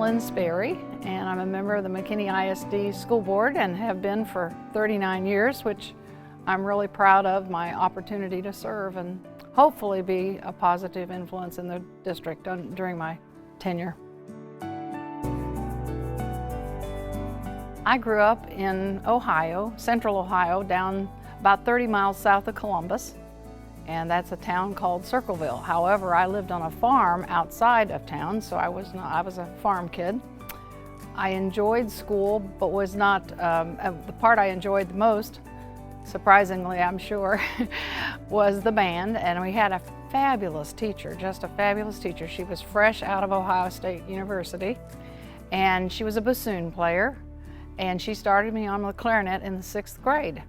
Lynn Sperry, and I'm a member of the McKinney ISD School Board and have been for 39 years, which I'm really proud of my opportunity to serve and hopefully be a positive influence in the district during my tenure. I grew up in Ohio, central Ohio, down about 30 miles south of Columbus, and that's a town called Circleville. However, I lived on a farm outside of town, so I was a farm kid. I enjoyed school, but was not, the part I enjoyed the most, surprisingly I'm sure, was the band, and we had a fabulous teacher, just a fabulous teacher. She was fresh out of Ohio State University, and she was a bassoon player, and she started me on the clarinet in the 6th grade.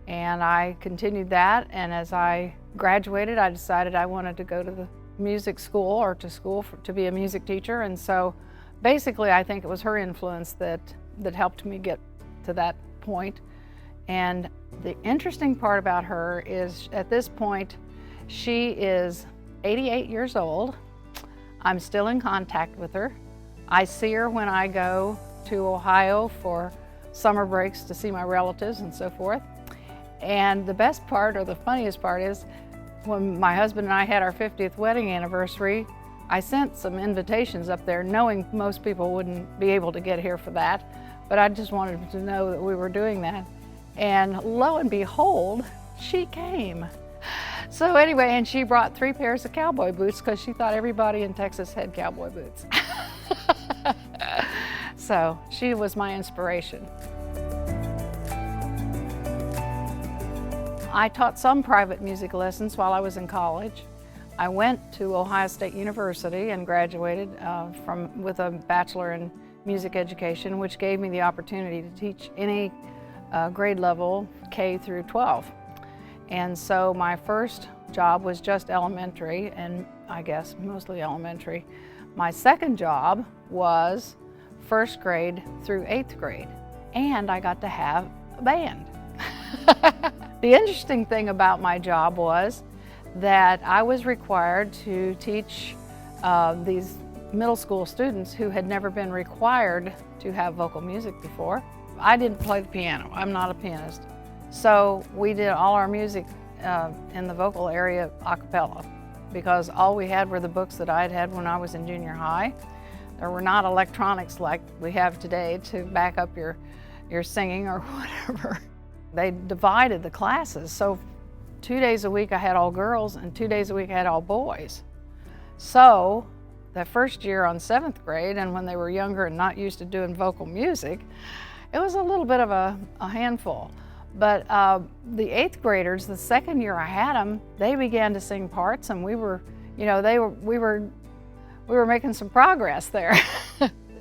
And I continued that, and as I graduated, I decided I wanted to go to the music school or to school to be a music teacher. And so basically I think it was her influence that helped me get to that point. And the interesting part about her is at this point, she is 88 years old. I'm still in contact with her. I see her when I go to Ohio for summer breaks to see my relatives and so forth. And the best part, or the funniest part, is when my husband and I had our 50th wedding anniversary, I sent some invitations up there knowing most people wouldn't be able to get here for that, but I just wanted them to know that we were doing that. And lo and behold, she came. So anyway, and she brought 3 pairs of cowboy boots because she thought everybody in Texas had cowboy boots. So she was my inspiration. I taught some private music lessons while I was in college. I went to Ohio State University and graduated with a bachelor in music education, which gave me the opportunity to teach any grade level K through 12. And so my first job was just elementary, and I guess mostly elementary. My second job was 1st grade through 8th grade, and I got to have a band. The interesting thing about my job was that I was required to teach these middle school students who had never been required to have vocal music before. I didn't play the piano, I'm not a pianist. So we did all our music in the vocal area a cappella, because all we had were the books that I'd had when I was in junior high. There were not electronics like we have today to back up your singing or whatever. They divided the classes, so 2 days a week I had all girls and 2 days a week I had all boys. So the first year on 7th grade, and when they were younger and not used to doing vocal music, it was a little bit of a handful. But the 8th graders, the second year I had them, they began to sing parts, and we were making some progress there.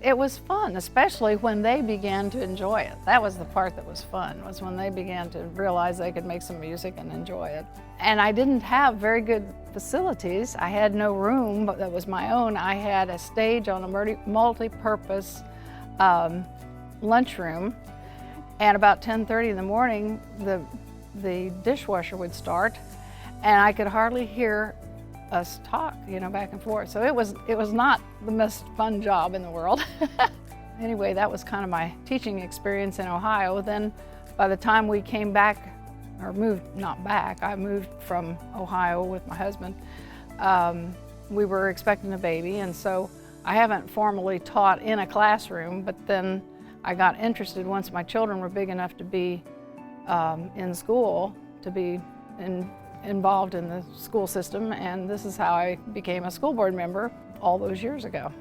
It was fun, especially when they began to enjoy it. That was the part that was fun, was when they began to realize they could make some music and enjoy it. And I didn't have very good facilities. I had no room that was my own. I had a stage on a multi-purpose lunchroom, and about 10:30 in the morning, the dishwasher would start, and I could hardly hear us talk, back and forth. So it was not the most fun job in the world. Anyway, that was kind of my teaching experience in Ohio. Then by the time we came back, or not back, I moved from Ohio with my husband, we were expecting a baby, and so I haven't formally taught in a classroom, but then I got interested once my children were big enough to be in school, to be involved in the school system, and this is how I became a school board member all those years ago.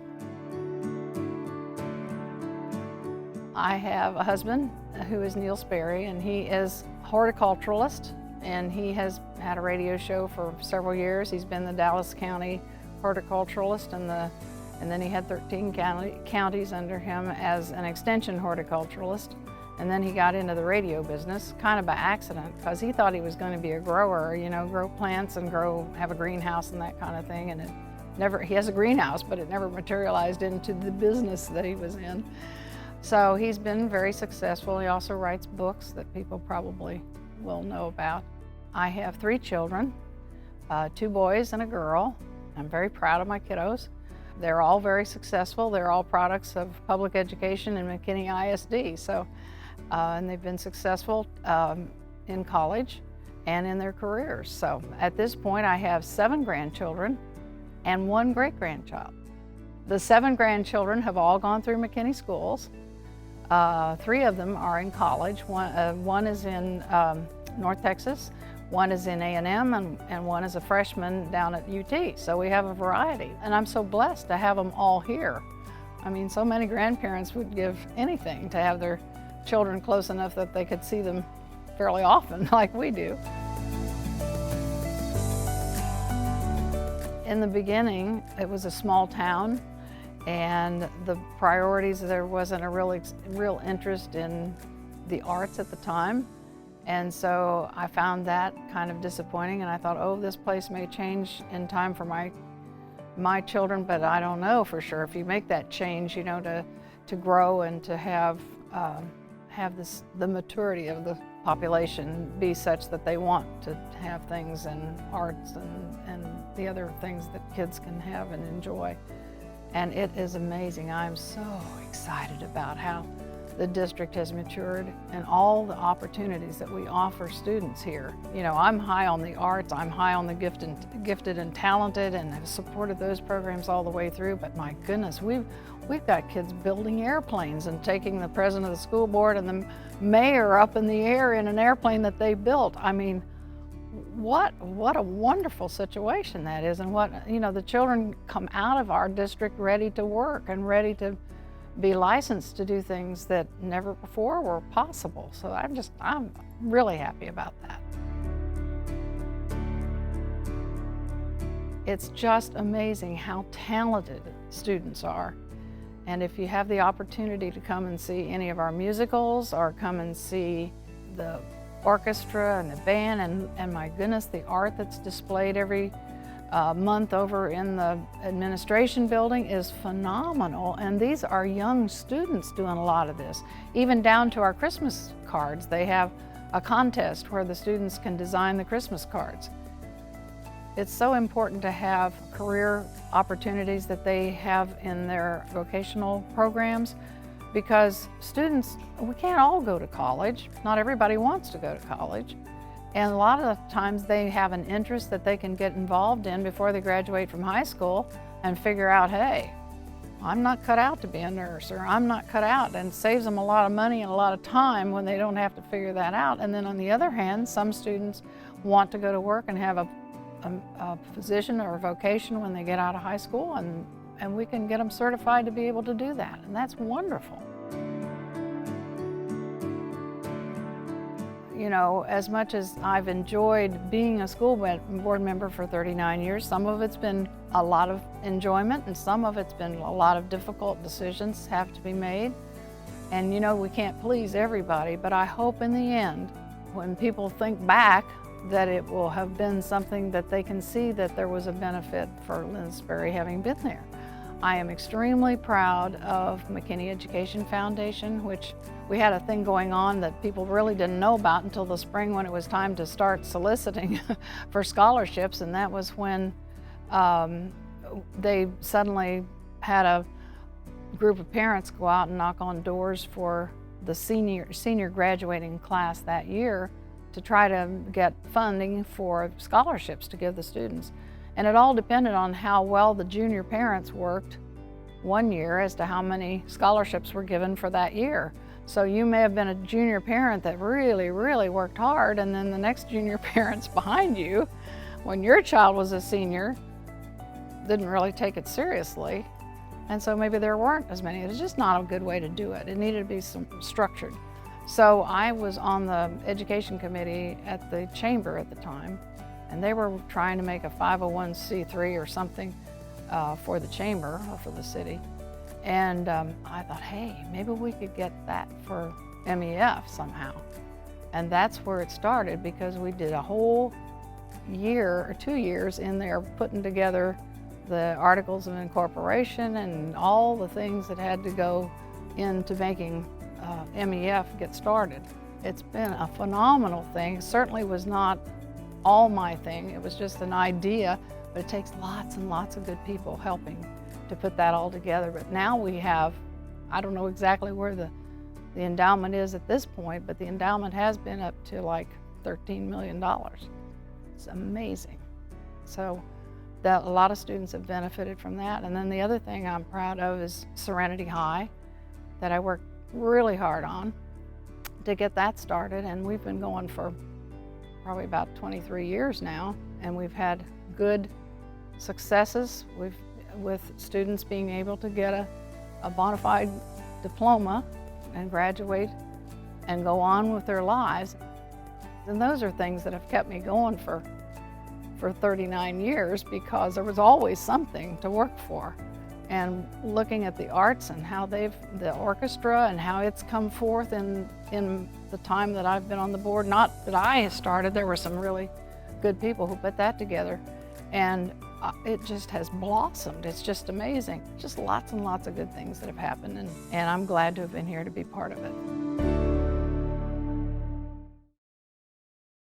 I have a husband who is Lynn Sperry, and he is a horticulturalist, and he has had a radio show for several years. He's been the Dallas County horticulturalist, and then he had 13 counties under him as an extension horticulturalist. And then he got into the radio business kind of by accident, because he thought he was going to be a grower, grow plants and have a greenhouse and that kind of thing. And he has a greenhouse, but it never materialized into the business that he was in. So he's been very successful. He also writes books that people probably will know about. I have 3 children, 2 boys and a girl. I'm very proud of my kiddos. They're all very successful. They're all products of public education and McKinney ISD. So, and they've been successful in college and in their careers. So at this point, I have 7 grandchildren and 1 great-grandchild. The 7 grandchildren have all gone through McKinney schools. 3 of them are in college. One is in North Texas, one is in A&M, and one is a freshman down at UT. So we have a variety. And I'm so blessed to have them all here. I mean, so many grandparents would give anything to have their children close enough that they could see them fairly often, like we do. In the beginning, it was a small town, and the priorities, there wasn't a real interest in the arts at the time. And so I found that kind of disappointing, and I thought, oh, this place may change in time for my children, but I don't know for sure. If you make that change, you know, to grow and to have the maturity of the population be such that they want to have things in arts and the other things that kids can have and enjoy. And it is amazing. I'm so excited about how the district has matured and all the opportunities that we offer students here. You know, I'm high on the arts, I'm high on the gifted and talented, and have supported those programs all the way through, but my goodness, we've got kids building airplanes and taking the president of the school board and the mayor up in the air in an airplane that they built. I mean, what a wonderful situation that is, and what, you know, the children come out of our district ready to work and ready to be licensed to do things that never before were possible. So I'm really happy about that. It's just amazing how talented students are. And if you have the opportunity to come and see any of our musicals or come and see the orchestra and the band and my goodness, the art that's displayed every month over in the administration building is phenomenal. And these are young students doing a lot of this. Even down to our Christmas cards, they have a contest where the students can design the Christmas cards. It's so important to have career opportunities that they have in their vocational programs, because students, we can't all go to college. Not everybody wants to go to college. And a lot of the times they have an interest that they can get involved in before they graduate from high school and figure out, hey, I'm not cut out to be a nurse, or I'm not cut out, and it saves them a lot of money and a lot of time when they don't have to figure that out. And then on the other hand, some students want to go to work and have a position or a vocation when they get out of high school, and we can get them certified to be able to do that, and that's wonderful. You know, as much as I've enjoyed being a school board member for 39 years, some of it's been a lot of enjoyment and some of it's been a lot of difficult decisions have to be made. And you know, we can't please everybody, but I hope in the end, when people think back, that it will have been something that they can see that there was a benefit for Lynn Sperry having been there. I am extremely proud of McKinney Education Foundation, which we had a thing going on that people really didn't know about until the spring when it was time to start soliciting for scholarships, and that was when they suddenly had a group of parents go out and knock on doors for the senior graduating class that year to try to get funding for scholarships to give the students. And it all depended on how well the junior parents worked one year as to how many scholarships were given for that year. So you may have been a junior parent that really, really worked hard, and then the next junior parents behind you, when your child was a senior, didn't really take it seriously. And so maybe there weren't as many. It's just not a good way to do it. It needed to be structured. So I was on the education committee at the chamber at the time, and they were trying to make a 501c3 or something for the chamber or for the city. And I thought, hey, maybe we could get that for MEF somehow. And that's where it started, because we did a whole year or 2 years in there putting together the articles of incorporation and all the things that had to go into making MEF get started. It's been a phenomenal thing. It certainly was not all my thing. It was just an idea, but it takes lots and lots of good people helping to put that all together. But now we have, I don't know exactly where the endowment is at this point, but the endowment has been up to like $13 million. It's amazing. So a lot of students have benefited from that. And then the other thing I'm proud of is Serenity High, that I worked really hard on to get that started. And we've been going for probably about 23 years now, and we've had good successes with students being able to get a bona fide diploma and graduate and go on with their lives. And those are things that have kept me going for 39 years, because there was always something to work for. And looking at the arts and how the orchestra and how it's come forth in the time that I've been on the board, not that I started, there were some really good people who put that together. And it just has blossomed. It's just amazing. Just lots and lots of good things that have happened, and I'm glad to have been here to be part of it.